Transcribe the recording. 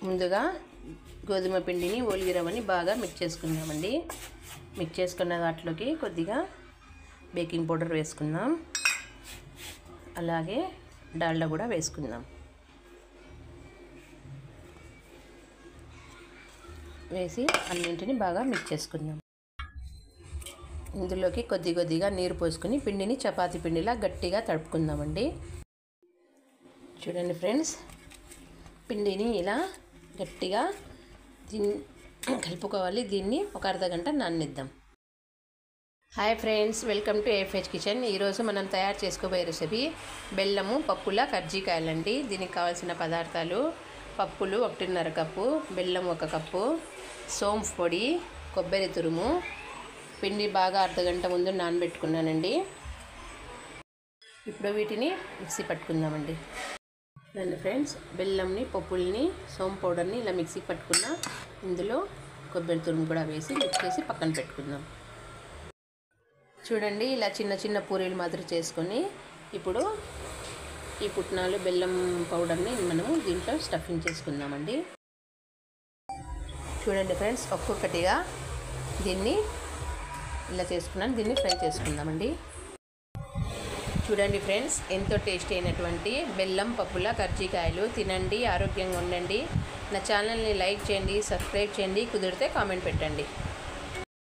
ముందుగా గోధుమ పిండిని ఓలిగి రవ్వని బాగా మిక్స్ చేసుకుందామండి. మిక్స్ చేసుకున్న వాటిలోకి కొద్దిగా బేకింగ్ పౌడర్ వేసుకుందాం. అలాగే డాల్డా కూడా వేసుకుందాం. వేసి అన్నింటిని బాగా మిక్స్ చేసుకుందాం. ఇందులోకి కొద్దిగా నీరు పోసుకొని పిండిని చపాతీ పిండిలా గట్టిగా తడుపుకుందామండి. చూడండి ఫ్రెండ్స్, పిండిని ఇలా గట్టిగా కలుపుకోవాలి. దీన్ని ఒక అర్ధగంట నాననిద్దాం. Hi friends, welcome to AFH kitchen. ఈరోజు మనం తయారు చేసుకోబోయే రెసిపీ బెల్లము పప్పుల కర్జికాయలండి. దీనికి కావాల్సిన పదార్థాలు: పప్పులు 1.5 కప్పు, బెల్లం 1 కప్పు, సోంపు పొడి, కొబ్బరి తురుము, పిండి బాగా అర్ధగంట ముందు నానబెట్టుకున్నానండి. ఇప్పుడు వీటిని మిక్సీ పట్టుకుందామండి. చూడండి ఫ్రెండ్స్, బెల్లంని, పప్పుల్ని, సోంపు పౌడర్ని ఇలా మిక్సీ పట్టుకున్న ఇందులో కొబ్బరి తురుము కూడా వేసి మిక్స్ చేసి పక్కన పెట్టుకుందాం. చూడండి, ఇలా చిన్న పూరీలు మాదిరి చేసుకొని ఇప్పుడు ఈ పుట్నాలు బెల్లం పౌడర్ని మనము దీంట్లో స్టఫింగ్ చేసుకుందామండి. చూడండి ఫ్రెండ్స్, ఒక్కొక్కటిగా దీన్ని ఇలా చేసుకున్నాను. దీన్ని ఫ్రై చేసుకుందామండి. చూడండి ఫ్రెండ్స్, ఎంతో టేస్టీ అయినటువంటి బెల్లం పప్పుల కర్జికాయలు. తినండి, ఆరోగ్యంగా ఉండండి. నా ఛానల్ని లైక్ చేయండి, సబ్స్క్రైబ్ చేయండి, కుదిరితే కామెంట్ పెట్టండి.